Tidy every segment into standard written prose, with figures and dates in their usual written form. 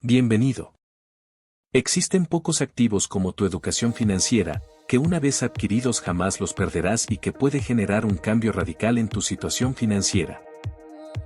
Bienvenido. Existen pocos activos como tu educación financiera, que una vez adquiridos jamás los perderás y que puede generar un cambio radical en tu situación financiera.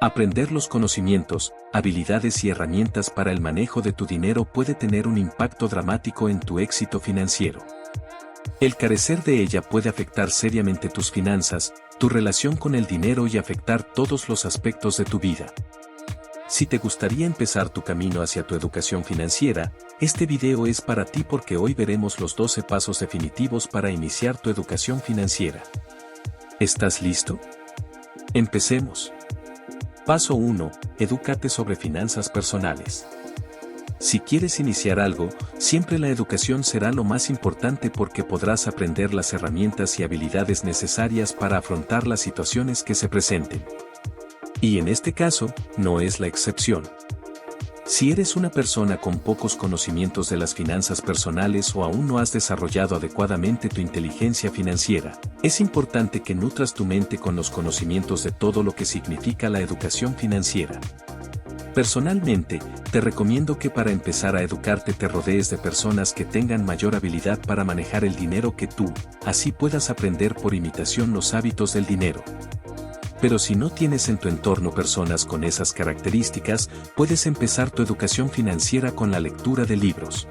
Aprender los conocimientos, habilidades y herramientas para el manejo de tu dinero puede tener un impacto dramático en tu éxito financiero. El carecer de ella puede afectar seriamente tus finanzas, tu relación con el dinero y afectar todos los aspectos de tu vida. Si te gustaría empezar tu camino hacia tu educación financiera, este video es para ti porque hoy veremos los 12 pasos definitivos para iniciar tu educación financiera. ¿Estás listo? Empecemos. Paso 1. Edúcate sobre finanzas personales. Si quieres iniciar algo, siempre la educación será lo más importante porque podrás aprender las herramientas y habilidades necesarias para afrontar las situaciones que se presenten. Y en este caso, no es la excepción. Si eres una persona con pocos conocimientos de las finanzas personales o aún no has desarrollado adecuadamente tu inteligencia financiera, es importante que nutras tu mente con los conocimientos de todo lo que significa la educación financiera. Personalmente, te recomiendo que para empezar a educarte te rodees de personas que tengan mayor habilidad para manejar el dinero que tú, así puedas aprender por imitación los hábitos del dinero. Pero si no tienes en tu entorno personas con esas características, puedes empezar tu educación financiera con la lectura de libros.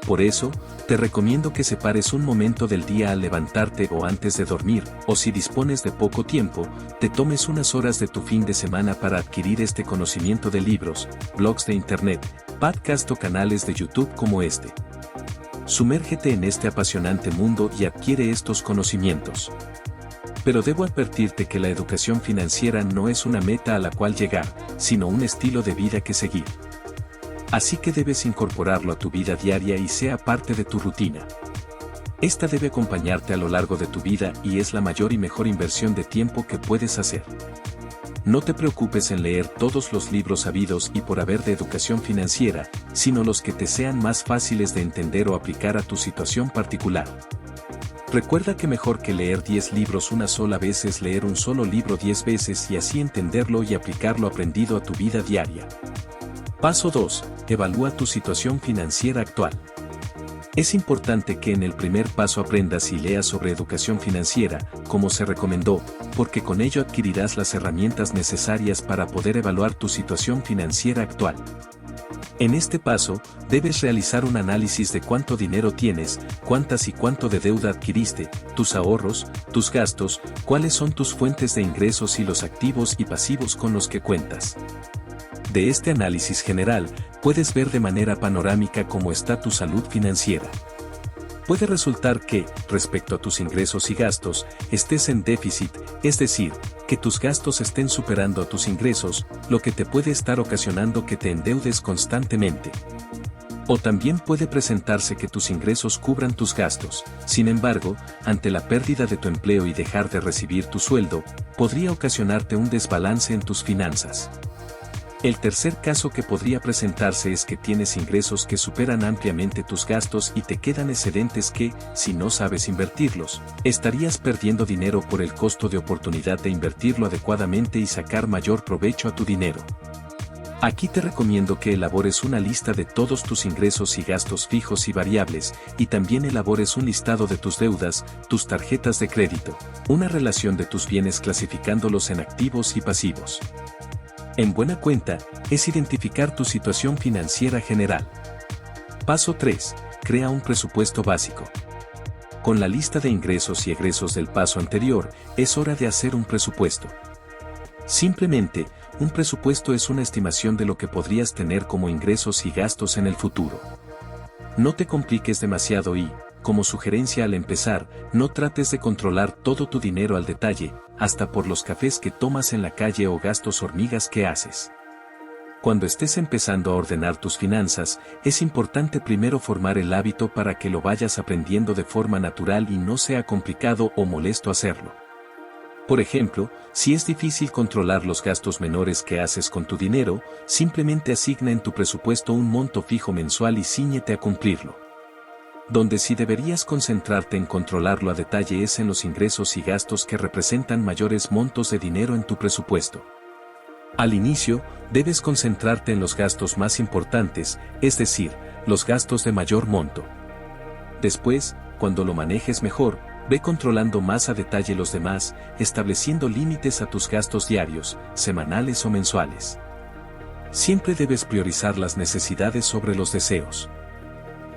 Por eso, te recomiendo que separes un momento del día al levantarte o antes de dormir, o si dispones de poco tiempo, te tomes unas horas de tu fin de semana para adquirir este conocimiento de libros, blogs de internet, podcasts o canales de YouTube como este. Sumérgete en este apasionante mundo y adquiere estos conocimientos. Pero debo advertirte que la educación financiera no es una meta a la cual llegar, sino un estilo de vida que seguir. Así que debes incorporarlo a tu vida diaria y sea parte de tu rutina. Esta debe acompañarte a lo largo de tu vida y es la mayor y mejor inversión de tiempo que puedes hacer. No te preocupes en leer todos los libros habidos y por haber de educación financiera, sino los que te sean más fáciles de entender o aplicar a tu situación particular. Recuerda que mejor que leer 10 libros una sola vez es leer un solo libro 10 veces y así entenderlo y aplicar lo aprendido a tu vida diaria. Paso 2. Evalúa tu situación financiera actual. Es importante que en el primer paso aprendas y leas sobre educación financiera, como se recomendó, porque con ello adquirirás las herramientas necesarias para poder evaluar tu situación financiera actual. En este paso, debes realizar un análisis de cuánto dinero tienes, cuántas y cuánto de deuda adquiriste, tus ahorros, tus gastos, cuáles son tus fuentes de ingresos y los activos y pasivos con los que cuentas. De este análisis general, puedes ver de manera panorámica cómo está tu salud financiera. Puede resultar que, respecto a tus ingresos y gastos, estés en déficit, es decir, que tus gastos estén superando a tus ingresos, lo que te puede estar ocasionando que te endeudes constantemente. O también puede presentarse que tus ingresos cubran tus gastos, sin embargo, ante la pérdida de tu empleo y dejar de recibir tu sueldo, podría ocasionarte un desbalance en tus finanzas. El tercer caso que podría presentarse es que tienes ingresos que superan ampliamente tus gastos y te quedan excedentes que, si no sabes invertirlos, estarías perdiendo dinero por el costo de oportunidad de invertirlo adecuadamente y sacar mayor provecho a tu dinero. Aquí te recomiendo que elabores una lista de todos tus ingresos y gastos fijos y variables, y también elabores un listado de tus deudas, tus tarjetas de crédito, una relación de tus bienes clasificándolos en activos y pasivos. En buena cuenta, es identificar tu situación financiera general. Paso 3. Crea un presupuesto básico. Con la lista de ingresos y egresos del paso anterior, es hora de hacer un presupuesto. Simplemente, un presupuesto es una estimación de lo que podrías tener como ingresos y gastos en el futuro. No te compliques demasiado y, como sugerencia al empezar, no trates de controlar todo tu dinero al detalle, hasta por los cafés que tomas en la calle o gastos hormigas que haces. Cuando estés empezando a ordenar tus finanzas, es importante primero formar el hábito para que lo vayas aprendiendo de forma natural y no sea complicado o molesto hacerlo. Por ejemplo, si es difícil controlar los gastos menores que haces con tu dinero, simplemente asigna en tu presupuesto un monto fijo mensual y cíñete a cumplirlo. Donde sí deberías concentrarte en controlarlo a detalle es en los ingresos y gastos que representan mayores montos de dinero en tu presupuesto. Al inicio, Debes concentrarte en los gastos más importantes, es decir, los gastos de mayor monto. Después, cuando lo manejes mejor, ve controlando más a detalle los demás, estableciendo límites a tus gastos diarios, semanales o mensuales. Siempre debes priorizar las necesidades sobre los deseos.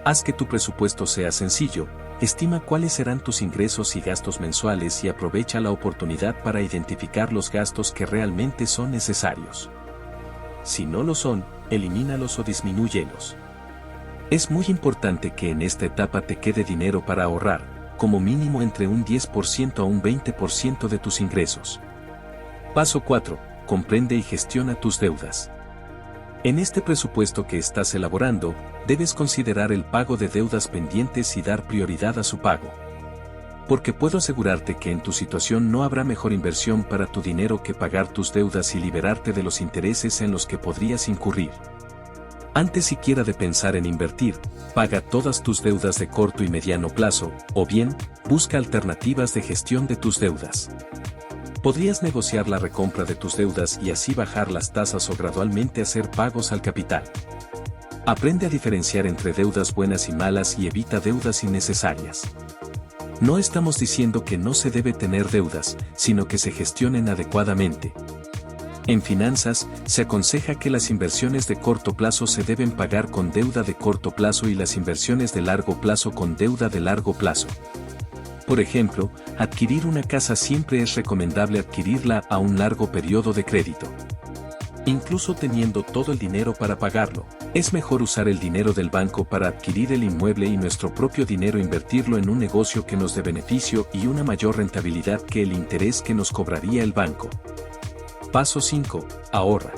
Haz que tu presupuesto sea sencillo, estima cuáles serán tus ingresos y gastos mensuales y aprovecha la oportunidad para identificar los gastos que realmente son necesarios. Si no lo son, elimínalos o disminúyelos. Es muy importante que en esta etapa te quede dinero para ahorrar, como mínimo entre un 10% a un 20% de tus ingresos. Paso 4. Comprende y gestiona tus deudas. En este presupuesto que estás elaborando, debes considerar el pago de deudas pendientes y dar prioridad a su pago. Porque puedo asegurarte que en tu situación no habrá mejor inversión para tu dinero que pagar tus deudas y liberarte de los intereses en los que podrías incurrir. Antes siquiera de pensar en invertir, paga todas tus deudas de corto y mediano plazo, o bien, busca alternativas de gestión de tus deudas. Podrías negociar la recompra de tus deudas y así bajar las tasas o gradualmente hacer pagos al capital. Aprende a diferenciar entre deudas buenas y malas y evita deudas innecesarias. No estamos diciendo que no se debe tener deudas, sino que se gestionen adecuadamente. En finanzas, se aconseja que las inversiones de corto plazo se deben pagar con deuda de corto plazo y las inversiones de largo plazo con deuda de largo plazo. Por ejemplo, adquirir una casa siempre es recomendable adquirirla a un largo periodo de crédito. Incluso teniendo todo el dinero para pagarlo, es mejor usar el dinero del banco para adquirir el inmueble y nuestro propio dinero invertirlo en un negocio que nos dé beneficio y una mayor rentabilidad que el interés que nos cobraría el banco. Paso 5. Ahorra.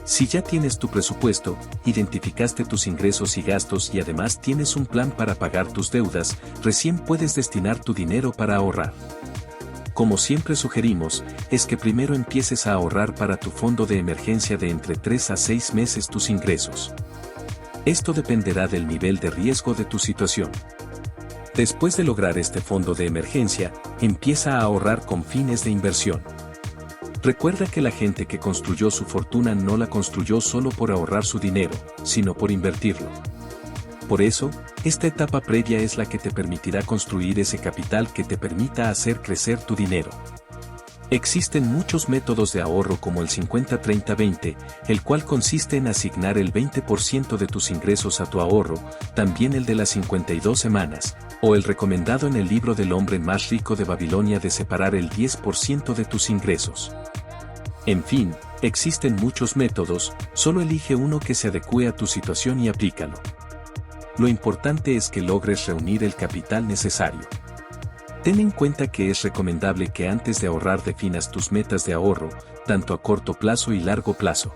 Si ya tienes tu presupuesto, identificaste tus ingresos y gastos y además tienes un plan para pagar tus deudas, recién puedes destinar tu dinero para ahorrar. Como siempre sugerimos, es que primero empieces a ahorrar para tu fondo de emergencia de entre 3 a 6 meses tus ingresos. Esto dependerá del nivel de riesgo de tu situación. Después de lograr este fondo de emergencia, empieza a ahorrar con fines de inversión. Recuerda que la gente que construyó su fortuna no la construyó solo por ahorrar su dinero, sino por invertirlo. Por eso, esta etapa previa es la que te permitirá construir ese capital que te permita hacer crecer tu dinero. Existen muchos métodos de ahorro como el 50-30-20, el cual consiste en asignar el 20% de tus ingresos a tu ahorro, también el de las 52 semanas, o el recomendado en el libro del hombre más rico de Babilonia de separar el 10% de tus ingresos. En fin, existen muchos métodos, solo elige uno que se adecue a tu situación y aplícalo. Lo importante es que logres reunir el capital necesario. Ten en cuenta que es recomendable que antes de ahorrar definas tus metas de ahorro, tanto a corto plazo y largo plazo.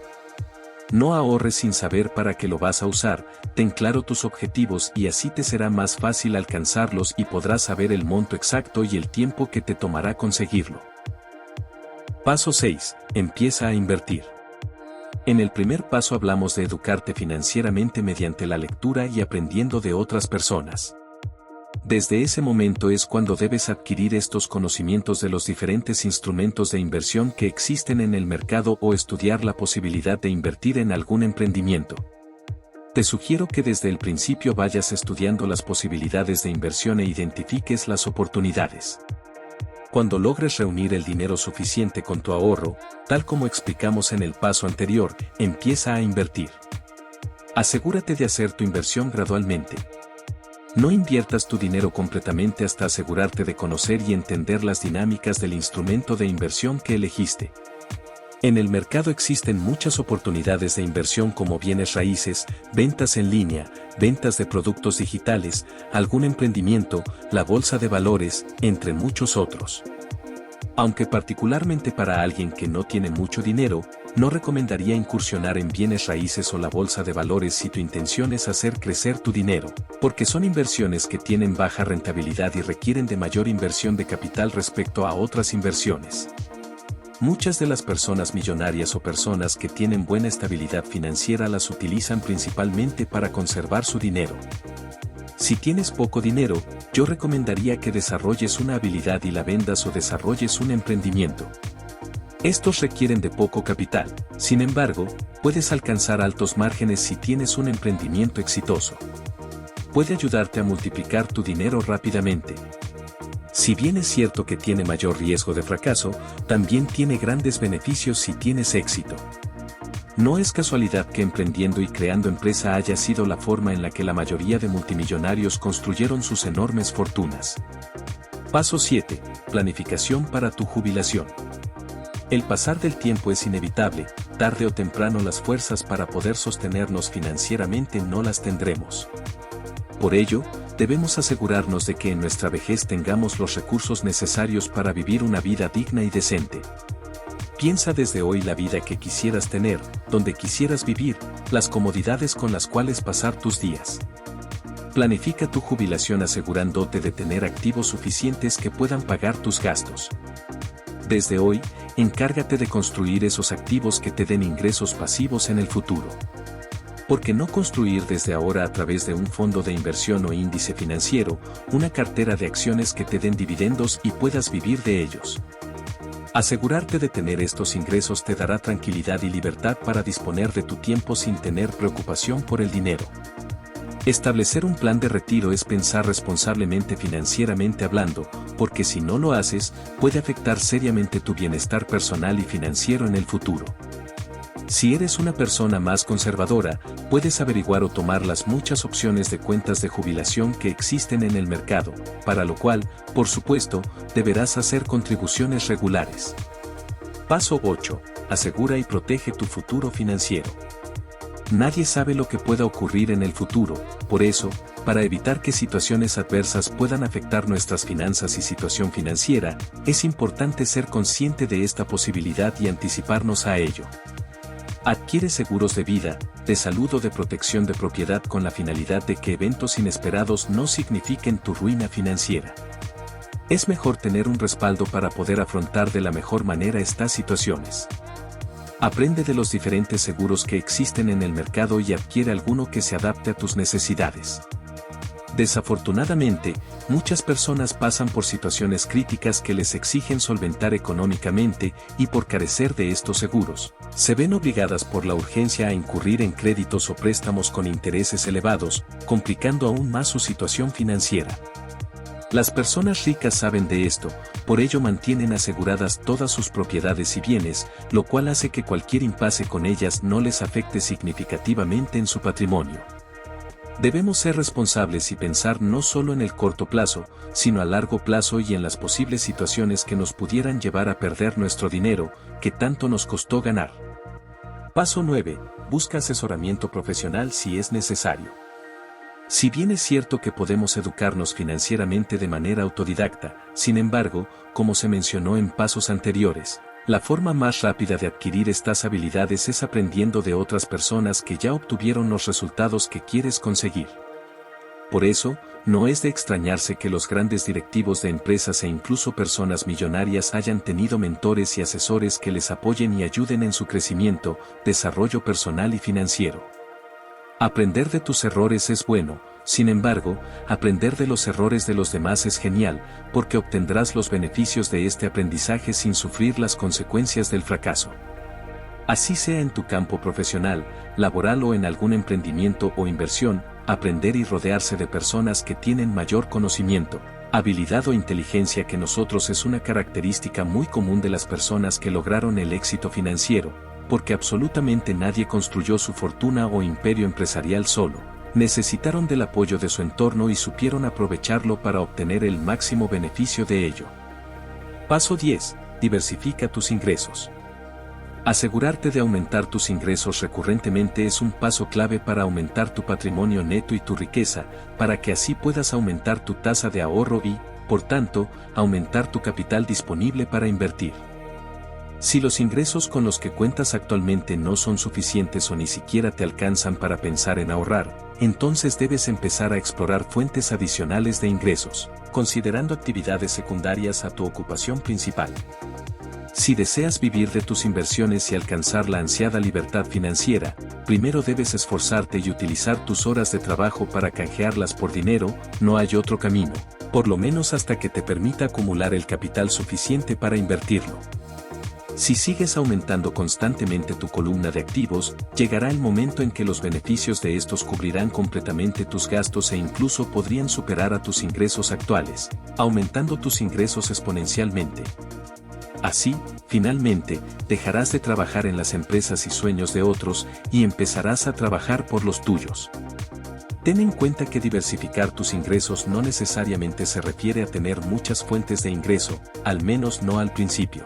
No ahorres sin saber para qué lo vas a usar, ten claro tus objetivos y así te será más fácil alcanzarlos y podrás saber el monto exacto y el tiempo que te tomará conseguirlo. Paso 6. Empieza a invertir. En el primer paso hablamos de educarte financieramente mediante la lectura y aprendiendo de otras personas. Desde ese momento es cuando debes adquirir estos conocimientos de los diferentes instrumentos de inversión que existen en el mercado o estudiar la posibilidad de invertir en algún emprendimiento. Te sugiero que desde el principio vayas estudiando las posibilidades de inversión e identifiques las oportunidades. Cuando logres reunir el dinero suficiente con tu ahorro, tal como explicamos en el paso anterior, empieza a invertir. Asegúrate de hacer tu inversión gradualmente. No inviertas tu dinero completamente hasta asegurarte de conocer y entender las dinámicas del instrumento de inversión que elegiste. En el mercado existen muchas oportunidades de inversión como bienes raíces, ventas en línea, ventas de productos digitales, algún emprendimiento, la bolsa de valores, entre muchos otros. Aunque particularmente para alguien que no tiene mucho dinero, no recomendaría incursionar en bienes raíces o la bolsa de valores si tu intención es hacer crecer tu dinero, porque son inversiones que tienen baja rentabilidad y requieren de mayor inversión de capital respecto a otras inversiones. Muchas de las personas millonarias o personas que tienen buena estabilidad financiera las utilizan principalmente para conservar su dinero. Si tienes poco dinero, yo recomendaría que desarrolles una habilidad y la vendas o desarrolles un emprendimiento. Estos requieren de poco capital, sin embargo, puedes alcanzar altos márgenes si tienes un emprendimiento exitoso. Puede ayudarte a multiplicar tu dinero rápidamente. Si bien es cierto que tiene mayor riesgo de fracaso, también tiene grandes beneficios si tienes éxito. No es casualidad que emprendiendo y creando empresa haya sido la forma en la que la mayoría de multimillonarios construyeron sus enormes fortunas. Paso 7. Planificación para tu jubilación. El pasar del tiempo es inevitable, tarde o temprano las fuerzas para poder sostenernos financieramente no las tendremos. Por ello, debemos asegurarnos de que en nuestra vejez tengamos los recursos necesarios para vivir una vida digna y decente. Piensa desde hoy la vida que quisieras tener, donde quisieras vivir, las comodidades con las cuales pasar tus días. Planifica tu jubilación asegurándote de tener activos suficientes que puedan pagar tus gastos. Desde hoy, encárgate de construir esos activos que te den ingresos pasivos en el futuro. ¿Por qué no construir desde ahora a través de un fondo de inversión o índice financiero, una cartera de acciones que te den dividendos y puedas vivir de ellos? Asegurarte de tener estos ingresos te dará tranquilidad y libertad para disponer de tu tiempo sin tener preocupación por el dinero. Establecer un plan de retiro es pensar responsablemente financieramente hablando, porque si no lo haces, puede afectar seriamente tu bienestar personal y financiero en el futuro. Si eres una persona más conservadora, puedes averiguar o tomar las muchas opciones de cuentas de jubilación que existen en el mercado, para lo cual, por supuesto, deberás hacer contribuciones regulares. Paso 8. Asegura y protege tu futuro financiero. Nadie sabe lo que pueda ocurrir en el futuro, por eso, para evitar que situaciones adversas puedan afectar nuestras finanzas y situación financiera, es importante ser consciente de esta posibilidad y anticiparnos a ello. Adquiere seguros de vida, de salud o de protección de propiedad con la finalidad de que eventos inesperados no signifiquen tu ruina financiera. Es mejor tener un respaldo para poder afrontar de la mejor manera estas situaciones. Aprende de los diferentes seguros que existen en el mercado y adquiere alguno que se adapte a tus necesidades. Desafortunadamente, muchas personas pasan por situaciones críticas que les exigen solventar económicamente y por carecer de estos seguros, se ven obligadas por la urgencia a incurrir en créditos o préstamos con intereses elevados, complicando aún más su situación financiera. Las personas ricas saben de esto, por ello mantienen aseguradas todas sus propiedades y bienes, lo cual hace que cualquier impasse con ellas no les afecte significativamente en su patrimonio. Debemos ser responsables y pensar no solo en el corto plazo, sino a largo plazo y en las posibles situaciones que nos pudieran llevar a perder nuestro dinero, que tanto nos costó ganar. Paso 9. Busca asesoramiento profesional si es necesario. Si bien es cierto que podemos educarnos financieramente de manera autodidacta, sin embargo, como se mencionó en pasos anteriores, la forma más rápida de adquirir estas habilidades es aprendiendo de otras personas que ya obtuvieron los resultados que quieres conseguir. Por eso, no es de extrañarse que los grandes directivos de empresas e incluso personas millonarias hayan tenido mentores y asesores que les apoyen y ayuden en su crecimiento, desarrollo personal y financiero. Aprender de tus errores es bueno, sin embargo, aprender de los errores de los demás es genial, porque obtendrás los beneficios de este aprendizaje sin sufrir las consecuencias del fracaso. Así sea en tu campo profesional, laboral o en algún emprendimiento o inversión, aprender y rodearse de personas que tienen mayor conocimiento, habilidad o inteligencia que nosotros es una característica muy común de las personas que lograron el éxito financiero, porque absolutamente nadie construyó su fortuna o imperio empresarial solo. Necesitaron del apoyo de su entorno y supieron aprovecharlo para obtener el máximo beneficio de ello. Paso 10. Diversifica tus ingresos. Asegurarte de aumentar tus ingresos recurrentemente es un paso clave para aumentar tu patrimonio neto y tu riqueza, para que así puedas aumentar tu tasa de ahorro y, por tanto, aumentar tu capital disponible para invertir. Si los ingresos con los que cuentas actualmente no son suficientes o ni siquiera te alcanzan para pensar en ahorrar, entonces debes empezar a explorar fuentes adicionales de ingresos, considerando actividades secundarias a tu ocupación principal. Si deseas vivir de tus inversiones y alcanzar la ansiada libertad financiera, primero debes esforzarte y utilizar tus horas de trabajo para canjearlas por dinero, no hay otro camino, por lo menos hasta que te permita acumular el capital suficiente para invertirlo. Si sigues aumentando constantemente tu columna de activos, llegará el momento en que los beneficios de estos cubrirán completamente tus gastos e incluso podrían superar a tus ingresos actuales, aumentando tus ingresos exponencialmente. Así, finalmente, dejarás de trabajar en las empresas y sueños de otros y empezarás a trabajar por los tuyos. Ten en cuenta que diversificar tus ingresos no necesariamente se refiere a tener muchas fuentes de ingreso, al menos no al principio.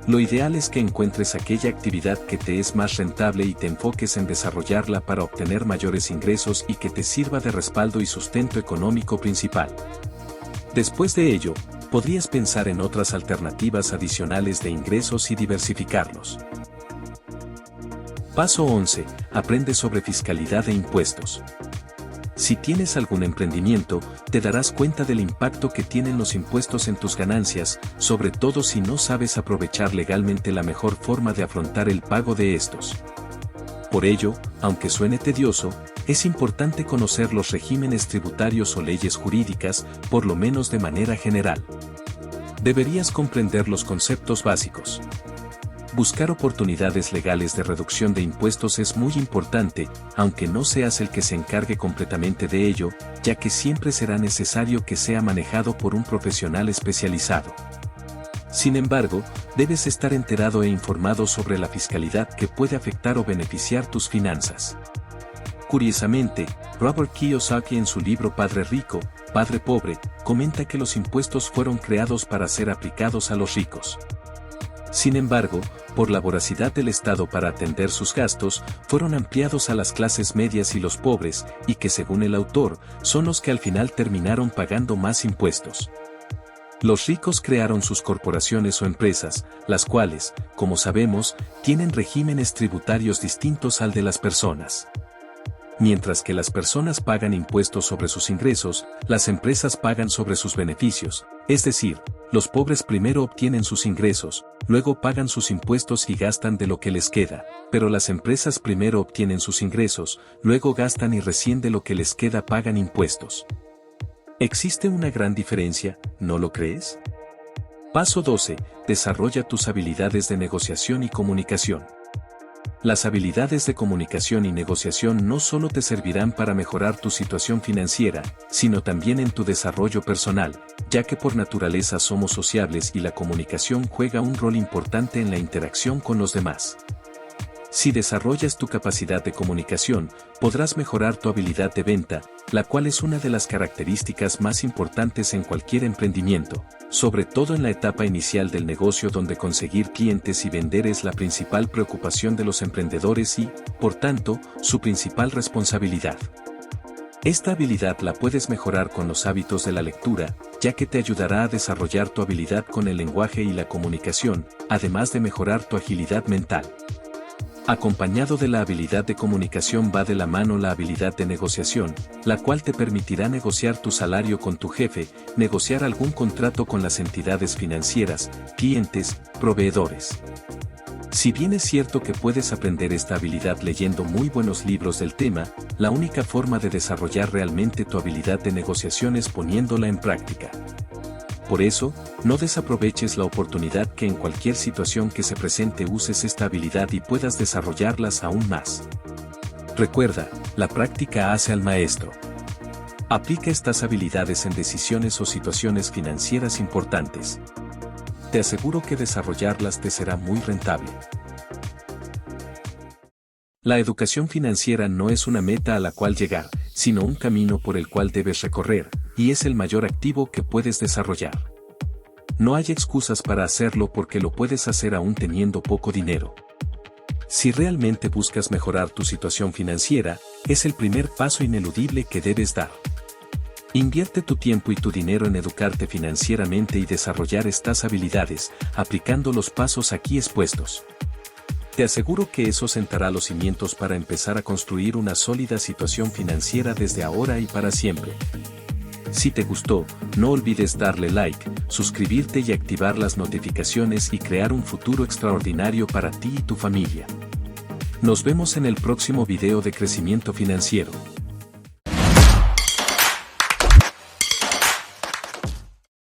Lo ideal es que encuentres aquella actividad que te es más rentable y te enfoques en desarrollarla para obtener mayores ingresos y que te sirva de respaldo y sustento económico principal. Después de ello, podrías pensar en otras alternativas adicionales de ingresos y diversificarlos. Paso 11. Aprende sobre fiscalidad e impuestos. Si tienes algún emprendimiento, te darás cuenta del impacto que tienen los impuestos en tus ganancias, sobre todo si no sabes aprovechar legalmente la mejor forma de afrontar el pago de estos. Por ello, aunque suene tedioso, es importante conocer los regímenes tributarios o leyes jurídicas, por lo menos de manera general. Deberías comprender los conceptos básicos. Buscar oportunidades legales de reducción de impuestos es muy importante, aunque no seas el que se encargue completamente de ello, ya que siempre será necesario que sea manejado por un profesional especializado. Sin embargo, debes estar enterado e informado sobre la fiscalidad que puede afectar o beneficiar tus finanzas. Curiosamente, Robert Kiyosaki en su libro Padre Rico, Padre Pobre, comenta que los impuestos fueron creados para ser aplicados a los ricos. Sin embargo, por la voracidad del Estado para atender sus gastos, fueron ampliados a las clases medias y los pobres, y que según el autor, son los que al final terminaron pagando más impuestos. Los ricos crearon sus corporaciones o empresas, las cuales, como sabemos, tienen regímenes tributarios distintos al de las personas. Mientras que las personas pagan impuestos sobre sus ingresos, las empresas pagan sobre sus beneficios, es decir, los pobres primero obtienen sus ingresos, luego pagan sus impuestos y gastan de lo que les queda, pero las empresas primero obtienen sus ingresos, luego gastan y recién de lo que les queda pagan impuestos. Existe una gran diferencia, ¿no lo crees? Paso 12. Desarrolla tus habilidades de negociación y comunicación. Las habilidades de comunicación y negociación no solo te servirán para mejorar tu situación financiera, sino también en tu desarrollo personal, ya que por naturaleza somos sociables y la comunicación juega un rol importante en la interacción con los demás. Si desarrollas tu capacidad de comunicación, podrás mejorar tu habilidad de venta, la cual es una de las características más importantes en cualquier emprendimiento, sobre todo en la etapa inicial del negocio donde conseguir clientes y vender es la principal preocupación de los emprendedores y, por tanto, su principal responsabilidad. Esta habilidad la puedes mejorar con los hábitos de la lectura, ya que te ayudará a desarrollar tu habilidad con el lenguaje y la comunicación, además de mejorar tu agilidad mental. Acompañado de la habilidad de comunicación va de la mano la habilidad de negociación, la cual te permitirá negociar tu salario con tu jefe, negociar algún contrato con las entidades financieras, clientes, proveedores. Si bien es cierto que puedes aprender esta habilidad leyendo muy buenos libros del tema, la única forma de desarrollar realmente tu habilidad de negociación es poniéndola en práctica. Por eso, no desaproveches la oportunidad que en cualquier situación que se presente uses esta habilidad y puedas desarrollarlas aún más. Recuerda, la práctica hace al maestro. Aplica estas habilidades en decisiones o situaciones financieras importantes. Te aseguro que desarrollarlas te será muy rentable. La educación financiera no es una meta a la cual llegar, sino un camino por el cual debes recorrer, y es el mayor activo que puedes desarrollar. No hay excusas para hacerlo porque lo puedes hacer aún teniendo poco dinero. Si realmente buscas mejorar tu situación financiera, es el primer paso ineludible que debes dar. Invierte tu tiempo y tu dinero en educarte financieramente y desarrollar estas habilidades, aplicando los pasos aquí expuestos. Te aseguro que eso sentará los cimientos para empezar a construir una sólida situación financiera desde ahora y para siempre. Si te gustó, no olvides darle like, suscribirte y activar las notificaciones y crear un futuro extraordinario para ti y tu familia. Nos vemos en el próximo video de crecimiento financiero.